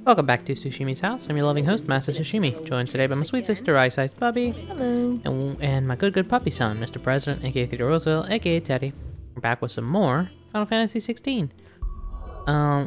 Welcome back to Sushimi's house. I'm your loving host, Master Sushimi, joined today by my sweet sister, Ice Bubbie. Hello. And my good puppy son, Mr. President, aka Theodore Roosevelt, aka Teddy. We're back with some more Final Fantasy XVI.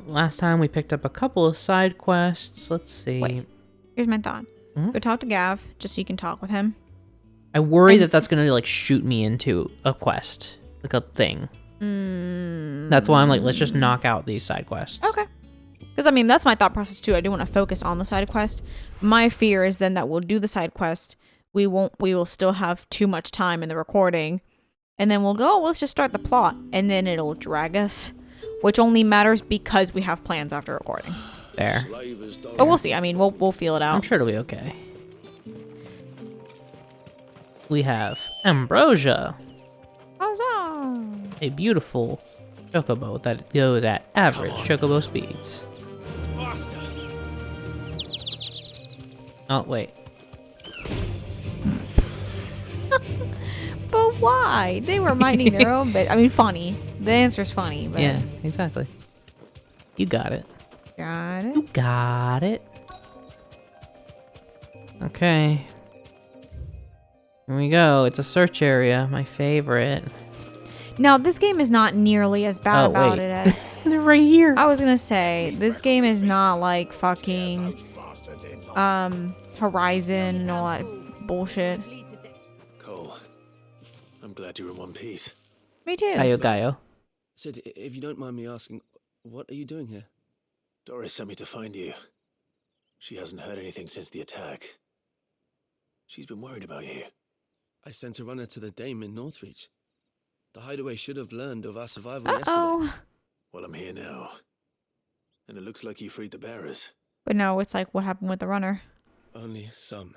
Last time we picked up a couple of side quests. Let's see. Wait, here's my thought. Go talk to Gav, just so you can talk with him. I worry that that's gonna like shoot me into a quest, like a thing. That's why I'm like, let's just knock out these side quests. Okay. Because, I mean, that's my thought process, too. I do want to focus on the side quest. My fear is then that we'll do the side quest. We will still have too much time in the recording. And then we'll go, let's just start the plot. And then it'll drag us. Which only matters because we have plans after recording. There. But we'll see. I mean, we'll feel it out. I'm sure it'll be okay. We have Ambrosia. Huzzah! A beautiful chocobo that goes at average chocobo speeds. Oh, wait. But why? They were minding their own bit. I mean, funny. The answer's funny, but... Yeah, exactly. You got it. Got it. You got it. Okay. Here we go. It's a search area. My favorite. Now, this game is not nearly as bad about wait. it as... They're right here. I was gonna say, this game is not like fucking... Horizon and all that bullshit. Cole, I'm glad you're in one piece. Me too. Gaio. Sid, if you don't mind me asking, what are you doing here? Doris sent me to find you. She hasn't heard anything since the attack. She's been worried about you. I sent a runner to the Dame in Northreach. The hideaway should have learned of our survival yesterday. Well, I'm here now. And it looks like you freed the bearers. But no, it's like what happened with the runner. Only some.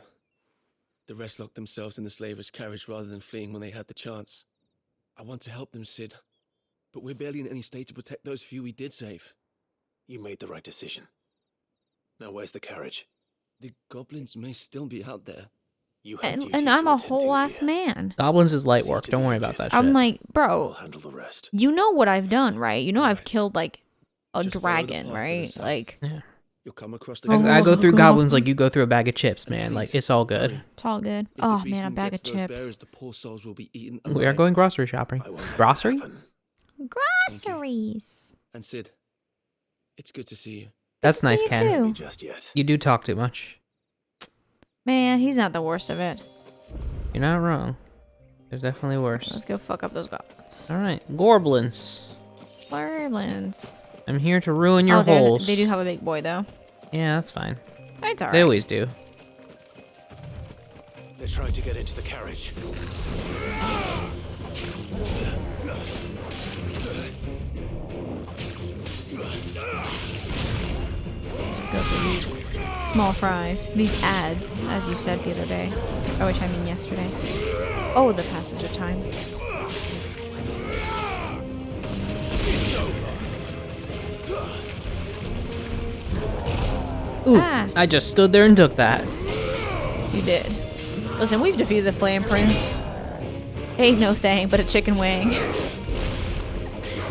The rest locked themselves in the slaver's carriage rather than fleeing when they had the chance. I want to help them, Sid. But we're barely in any state to protect those few we did save. You made the right decision. Now where's the carriage? The goblins may still be out there. You have duties And to I'm a attend to whole ass here. man. Goblins is light work. Don't worry about that shit. I'm like, I'll bro, handle the rest. you know what I've done, right? You know I've Right. killed like a Just follow the dragon, path to the right? south. Like, Yeah. You'll come across the I go through goblins like you go through a bag of chips, man. Like, it's all good. it's all good. If the Oh beast man, a can bag get of to those chips. bearers, the poor souls will be eaten We are alive. going grocery shopping. I won't let that Grocery? happen. Groceries. And Sid, it's good to see you. That's See nice, you Ken. too. Not just yet. You do talk too much. Man, he's not the worst of it. You're not wrong. There's definitely worse. Let's go fuck up those goblins. Alright, Gorblins. Flurlins. I'm here to ruin your holes. They do have a big boy though. Yeah, that's fine. It's alright. They always do. They're trying to get into the carriage. Just go for these small fries. These ads, as you said the other day. Or which I mean yesterday. Oh, the passage of time. Ooh, Ah. I just stood there and took that. You did. Listen, we've defeated the Flame Prince. Ain't no thing but a chicken wing.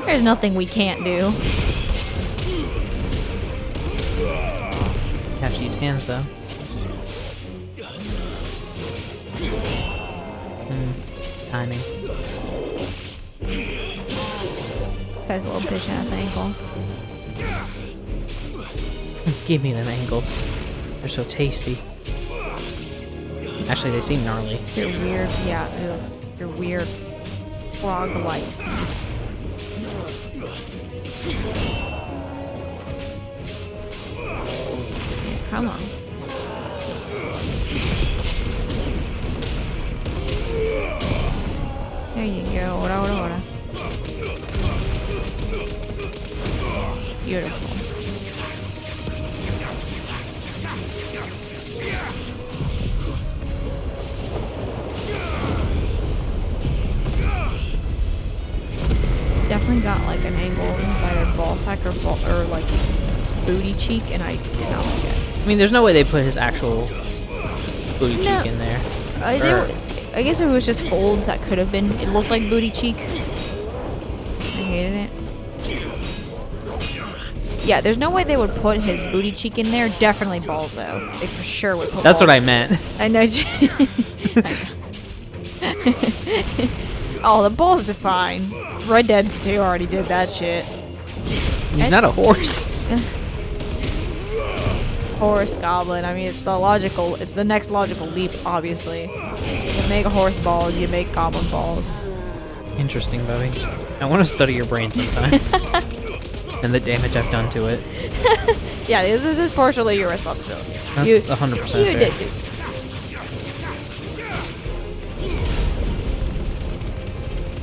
There's nothing we can't do. Catch these hands, though. Timing. Guy's a little bitch ass ankle. Give me them angles. They're so tasty. Actually, they seem gnarly. Your weird, yeah, ugh, your weird frog-like feet. Yeah, come on. There you go. Ora. Beautiful. Definitely got like an angle inside her ball sack or like booty cheek, and I did not like it. I mean, there's no way they put his actual booty cheek in there. I guess it was just folds that could have been. It looked like booty cheek. I hated it. Yeah, there's no way they would put his booty cheek in there. Definitely balls though. They for sure would put That's balls. what I meant. I know. Oh, the balls are fine. Red Dead 2 already did that shit. He's not a horse. Horse, goblin. I mean, it's the next logical leap, obviously. You make horse balls, you make goblin balls. Interesting, Bubbie. I want to study your brain sometimes. And the damage I've done to it. Yeah, this is partially your responsibility. That's 100% You fair. did do this.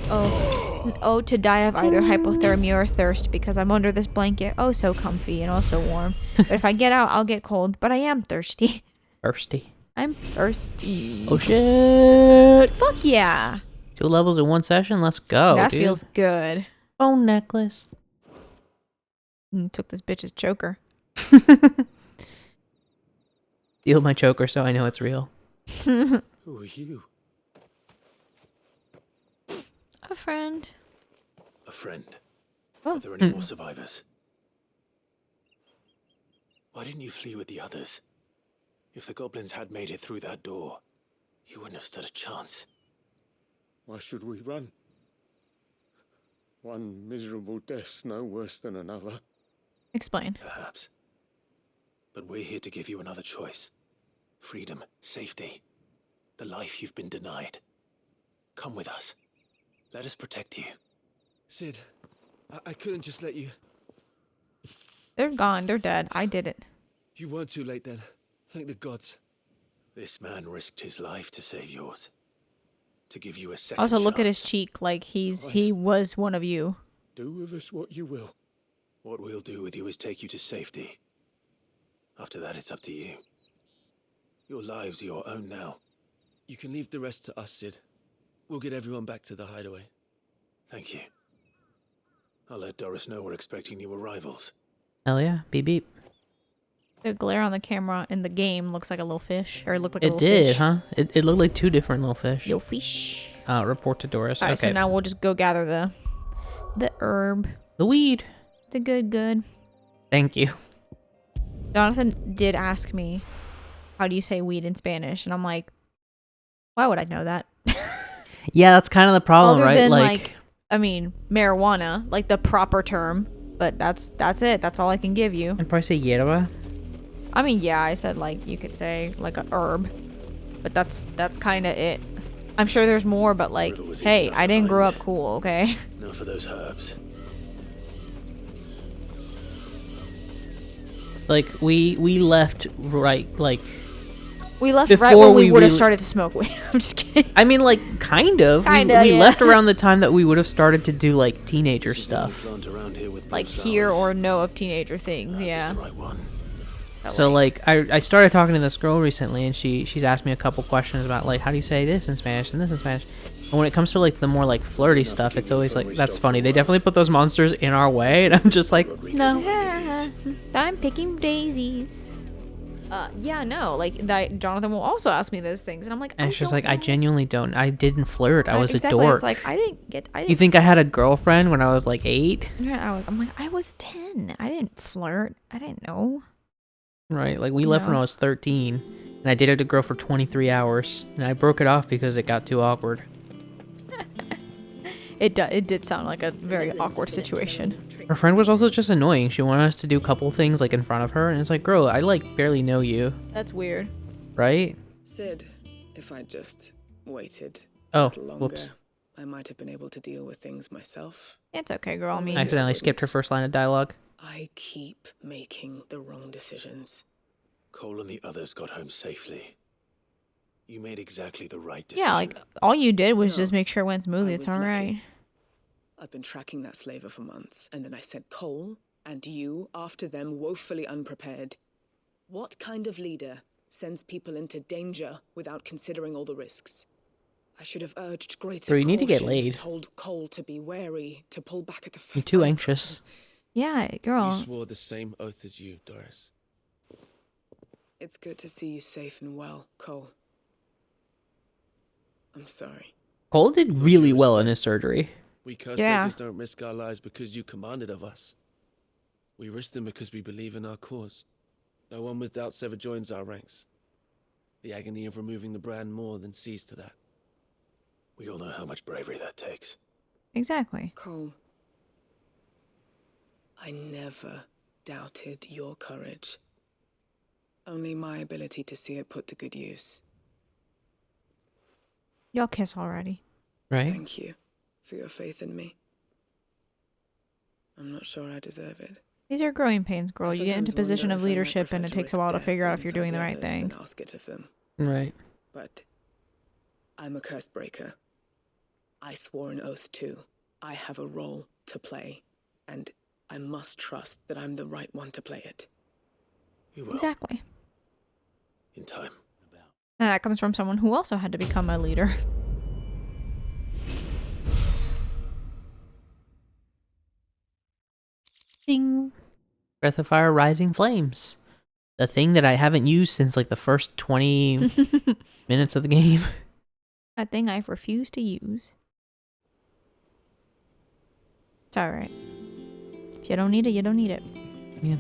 Oh, to die of either hypothermia or thirst because I'm under this blanket. Oh, so comfy and also warm. But if I get out, I'll get cold. But I am thirsty. Thirsty. I'm thirsty. Oh shit! Fuck yeah. 2 levels in 1 session? Let's go, That dude. feels good. Phone necklace. Took this bitch's choker. Steal my choker so I know it's real. Who are you? A friend. A friend. Oh. Are there any more survivors? Why didn't you flee with the others? If the goblins had made it through that door, you wouldn't have stood a chance. Why should we run? One miserable death's no worse than another. Explain. Perhaps. But we're here to give you another choice. Freedom, safety, the life you've been denied. Come with us. Let us protect you. Sid, I couldn't just let you. They're gone. They're dead. I did it. You weren't too late then. Thank the gods. This man risked his life to save yours. To give you a second Also, look at his chance. cheek like he was one of you. Do with us what you will. What we'll do with you is take you to safety. After that, it's up to you. Your lives are your own now. You can leave the rest to us, Sid. We'll get everyone back to the hideaway. Thank you. I'll let Doris know we're expecting new arrivals. Hell yeah. Beep beep. The glare on the camera in the game looks like a little fish. Or it looked like a It little did, fish. huh? It looked like 2 different little fish. Little fish. Report to Doris. Alright, Okay. so now we'll just go gather the herb. The weed. The good. Thank you. Jonathan did ask me, how do you say weed in Spanish? And I'm like, why would I know that? Yeah, that's kind of the problem, Other right? than, Like, I mean, marijuana, like the proper term. But that's it. That's all I can give you. I'd probably say hierba. I mean, yeah, I said like you could say like a herb, but that's kind of it. I'm sure there's more, but like, River was easy hey, enough I to didn't find. grow up cool, okay? Now for those herbs. Like, we left right, like, We left Before right when we we would have really- started to smoke weed. I'm just kidding. I mean, like, kind of. Kinda, we yeah. left around the time that we would have started to do, like, teenager This is the only stuff. plant around here with Like blue hear flowers. or know of teenager things, That was yeah. the right one. So, like, I started talking to this girl recently, and she's asked me a couple questions about, like, how do you say this in Spanish and this in Spanish? And when it comes to, like, the more, like, flirty Enough to stuff, keep it's you always, from like, that's restock funny. for They a while. definitely put those monsters in our way, and I'm just like, Rodrigo No, like these. I'm picking daisies. Yeah, no, like that. Jonathan will also ask me those things, and I'm like, and it's just don't like, I know. genuinely don't. I didn't flirt. I was exactly. a dork. It's like I didn't. You think I had a girlfriend when I was, like, 8? Yeah, I'm like, I was 10. I didn't flirt. I didn't know. Right, like, we left when No. I was 13, and I dated a girl for 23 hours, and I broke it off because it got too awkward. It did sound like a very awkward situation. Her friend was also just annoying. She wanted us to do a couple things, like, in front of her, and it's like, girl, I, like, barely know you, That's weird. right? Sid, if I just waited Oh, a little longer, whoops. I might have been able to deal with things myself. It's okay, girl. I mean, I accidentally skipped her first line of dialogue. I keep making the wrong decisions. Cole and the others got home safely. You made exactly the right decision. yeah, like all you did was No, just make sure it went smoothly. I It's was all lucky. right. I've been tracking that slaver for months, and then I sent Cole and you after them woefully unprepared. What kind of leader sends people into danger without considering all the risks? I should have urged greater Bro, you need to get caution, laid. told Cole to be wary, to pull back at the first I'm too sign of anxious. Yeah, You girl. swore the same oath as you, Doris. It's good to see you safe and well, Cole. I'm sorry. Cole did With really due well in his respect, surgery. We curse Yeah. breakers don't risk our lives because you commanded of us. We risk them because we believe in our cause. No one with doubts ever joins our ranks. The agony of removing the brand more than sees to that. We all know how much bravery that takes. Exactly. Cole, I never doubted your courage. Only my ability to see it put to good use. Y'all kiss already. Right? Thank you for your faith in me. I'm not sure I deserve it. These are growing pains, girl. I You get into sometimes position wonder of if I might leadership prefer and it to takes a risk while to death figure out if you're alongside doing the the right others thing. than ask it of them. Right. But I'm a curse breaker. I swore an oath too. I have a role to play, and I must trust that I'm the right one to play it. You will. Exactly. In time. And that comes from someone who also had to become a leader. Ding. Breath of Fire Rising Flames. The thing that I haven't used since like the first 20 minutes of the game. A thing I've refused to use. It's alright. If you don't need it, you don't need it. Yeah.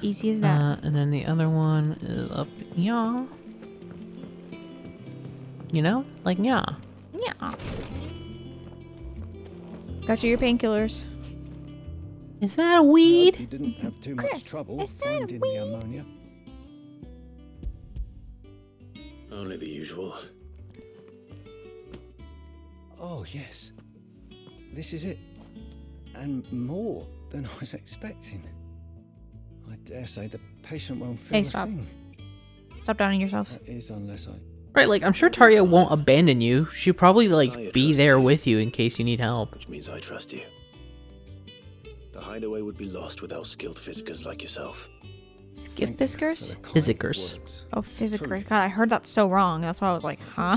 Easy as that. And then the other one is up yeah. You know? Like yeah. Yeah. Got you your painkillers. Is that a weed? You didn't have too Chris, much trouble is that finding weed? the ammonia. Only the usual. Oh, yes. This is it. And more than I was expecting. I dare say the patient won't feel Hey, a stop. thing. Stop downing yourself. That is unless I... Right, like I'm sure Taria won't abandon you. She'll probably I like be trust there you. with you in case you need help. Which means I trust you. The hideaway would be lost without skilled physicers like yourself. Skip Thank you Fiskers? for the kind Physicers. words. Oh, Physicers. Truly. God, I heard that so wrong. That's why I was like, huh?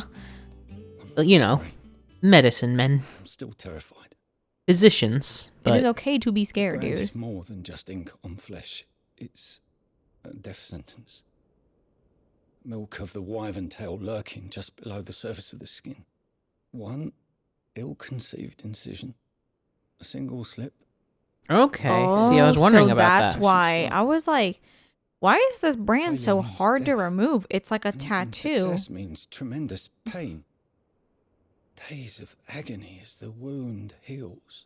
But, you know, Sorry. medicine men, I'm still terrified. physicians. It But is okay to be scared, Brand dude. is more than just ink on flesh. It's a death sentence. Milk of the wyvern tail lurking just below the surface of the skin. One ill-conceived incision. A single slip. okay. See, I was wondering so about that's that. why I was like, why is this brand so Failure means hard to death. remove? It's like a And tattoo. Success means tremendous pain. Days of agony as the wound heals.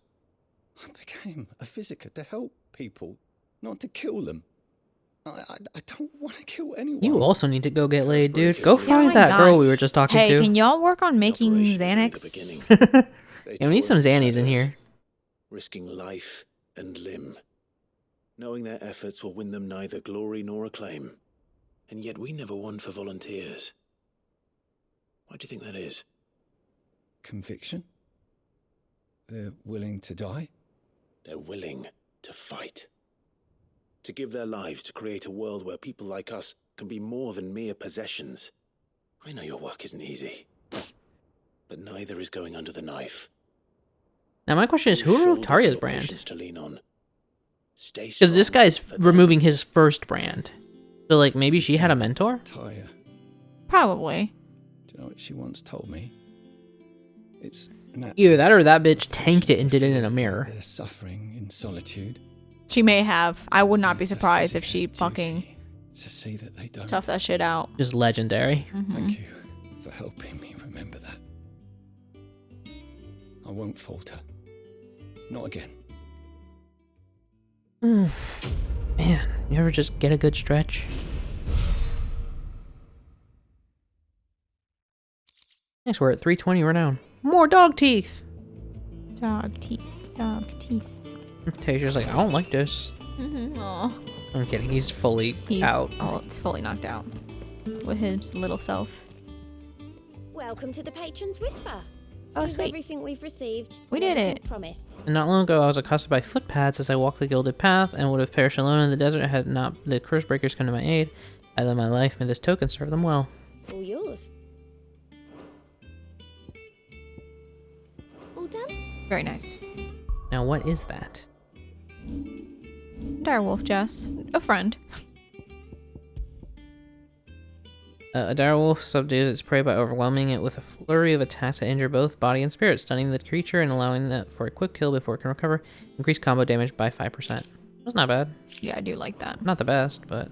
I became a physiker to help people, not to kill them. I don't want to kill anyone. You also need to go get laid, dude. breakers, Go yeah. find my that God. girl we were just talking Hey, to. can y'all work on making operation was only the Xanax? beginning. They Yeah, we need tore some into Xannies in shadows, here. risking life and limb, knowing their efforts will win them neither glory nor acclaim. And yet we never won for volunteers. Why do you think that is? Conviction? They're willing to die? They're willing to fight. To give their lives to create a world where people like us can be more than mere possessions. I know your work isn't easy, but neither is going under the knife. Now my question is, Your who removed shoulders Taria's your brand? patience to lean on. Stay Because this strong guy's for them. removing his first brand. So like maybe she had a mentor? Taya. Probably. Do you know what she once told me? It's natural Either that or that bitch for tanked it patients and to did it in feel a mirror. They're suffering in solitude. She may have. I would not be It's a surprised if physicist's she duty fucking to see that they don't. toughed that shit out. Just legendary. Thank you for helping me remember that. I won't falter. Not again. Man, you ever just get a good stretch? Nice, we're at 320, we're down. More dog teeth! Dog teeth. Dog teeth. Tasha's like, I don't like this. Aw. I'm kidding, he's fully He's out. oh, it's fully knocked out with his little self. Welcome to the Patron's Whisper. Oh, Here's sweet. everything we've received. We and did everything it. Promised. And not long ago, I was accosted by footpads as I walked the gilded path, and would have perished alone in the desert had not the curse breakers come to my aid. I led my life, may this token serve them well. All yours. All done? Very nice. Now, what is that? Direwolf Jess. A friend. A direwolf subdues its prey by overwhelming it with a flurry of attacks that injure both body and spirit, stunning the creature and allowing that for a quick kill before it can recover. Increase combo damage by 5%. That's not bad. Yeah, I do like that. Not the best, but...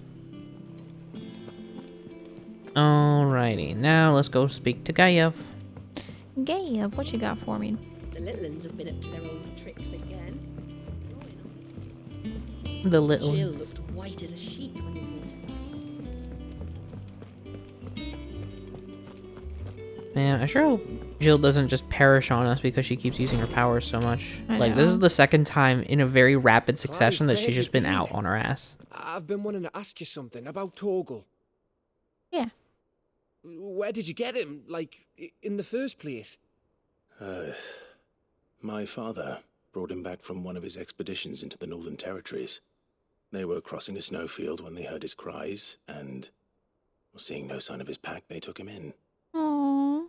Alrighty, now let's go speak to Gayev. Gayev, what you got for me? The little ones have been up to their old tricks again. The little Jill ones. looked white as a sheet when they brought her. Man, I sure hope Jill doesn't just perish on us because she keeps using her powers so much. I Like, this is know. the second time in a very rapid succession that she's just been out on her ass. I've been wanting to ask you something about Torgal. Yeah. Where did you get him? Like, in the first place? My father brought him back from one of his expeditions into the Northern Territories. They were crossing a snowfield when they heard his cries, and seeing no sign of his pack, they took him in. Aww.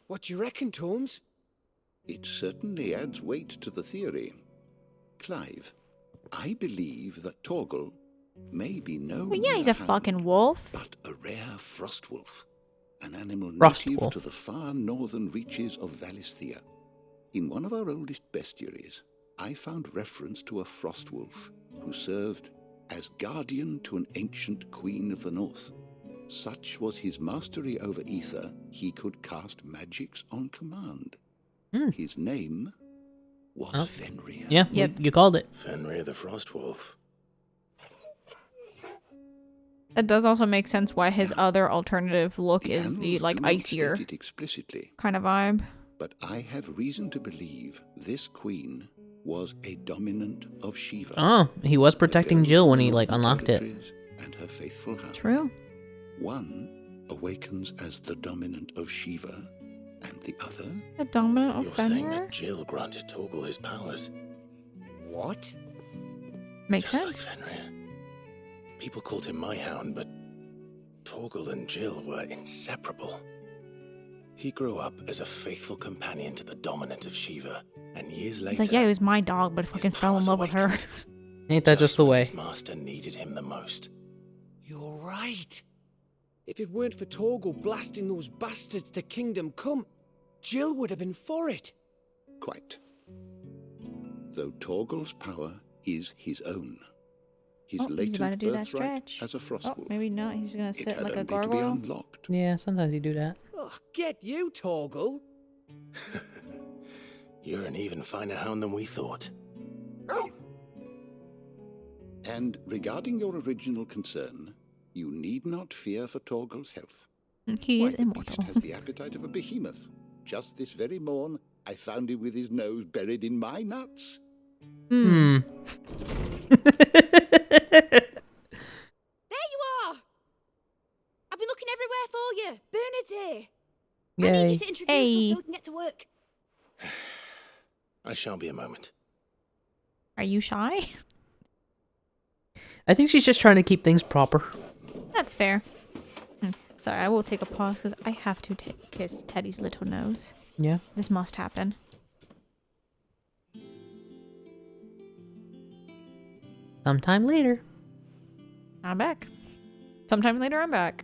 What do you reckon, Tomes? It certainly adds weight to the theory. Clive, I believe that Torgal may be no Well, yeah, he's a mere fucking hound, wolf. but a rare frost wolf, an animal Frost native wolf. to the far northern reaches of Valisthea. In one of our oldest bestiaries, I found reference to a frost wolf who served as guardian to an ancient queen of the north. Such was his mastery over ether, he could cast magics on command. Hmm. His name was Oh. Fenrir. Yeah, Yep. you called it. Fenrir the Frostwolf. It does also make sense why his other alternative look The is the annals like do not icier state it explicitly, kind of vibe. but I have reason to believe this queen was a dominant of Shiva. Oh, he was protecting the Jill when he, girl like, of unlocked it. territories And her faithful hound. True. One awakens as the dominant of Shiva, and the other The dominant of You're saying Fenrir? that Jill granted Torgal his powers. What? Makes Just sense. like Fenrir. People called him my hound, but Torgal and Jill were inseparable. He grew up as a faithful companion to the dominant of Shiva, and years later... He's like, yeah, he was my dog, but fucking fell in powers love with her. awakened. Ain't that just the when way? His master needed him the most. You're right. If it weren't for Torgal blasting those bastards to Kingdom Come, Jill would have been for it. quite. Though Torgal's power is his own. His Oh, he's latent about to do that birthright stretch. as a frost Oh, wolf. maybe not. He's gonna It sit had like a only to be gargoyle. unlocked. Yeah, sometimes you do that. Oh, get you, Torgal. You're an even finer hound than we thought. And regarding your original concern, you need not fear for Torgal's health. He Why, is the immortal. beast has the appetite of a behemoth. Just this very morn, I found him with his nose buried in my nuts. Hmm. There you are! I've been looking everywhere for you. Bernard's here. I need Yay. you to introduce Hey. us so we can get to work. I shall be a moment. Are you shy? I think she's just trying to keep things proper. That's fair. Sorry, I will take a pause because I have to kiss Teddy's little nose. Yeah. This must happen. Sometime later. I'm back. Sometime later, I'm back.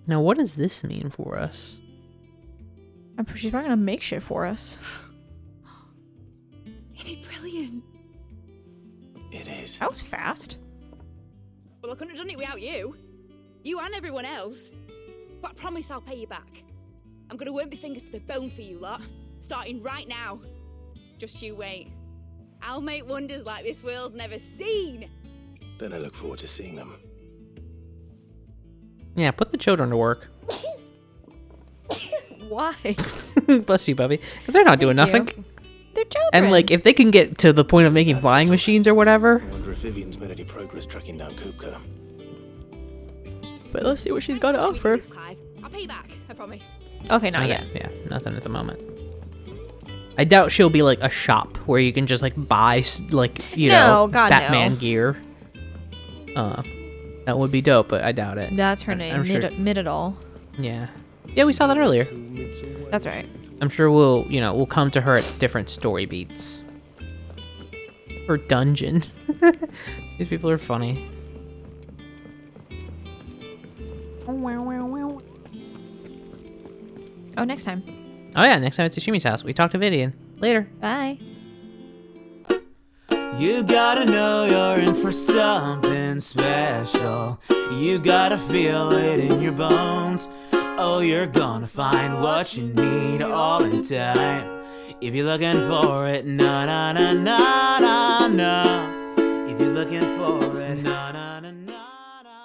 Now, what does this mean for us? She's probably gonna make shit for us. Isn't it brilliant? It is. That was fast. Well, I couldn't have done it without you. You and everyone else. But I promise I'll pay you back. I'm gonna work my fingers to the bone for you lot. Starting right now. Just you wait. I'll make wonders like this world's never seen. Then I look forward to seeing them. Yeah, put the children to work. Why? Bless you, Bubbie. Because they're not doing Thank you. nothing. They're children. And, like, if they can get to the point of making flying machines or whatever. I wonder if Vivian's made any progress tracking down Kupka. But let's see what she's Thanks got to for letting me offer. do this, Clive. I'll pay you back, I promise. Okay, not Okay, yet. Yeah, nothing at the moment. I doubt she'll be, like, a shop where you can just, like, buy, like, you know, God, Batman no. gear. That would be dope, but I doubt it. That's her I'm name. sure- Mid-All. Yeah. Yeah, we saw that earlier. That's right. I'm sure we'll come to her at different story beats. Or dungeon. These people are funny. Oh, next time. Oh yeah, next time at Tsushimi's house. We talk to Vivian. Later. Bye. You gotta know you're in for something special. You gotta feel it in your bones. Oh, you're gonna find what you need all in time. If you're looking for it, na na na na na.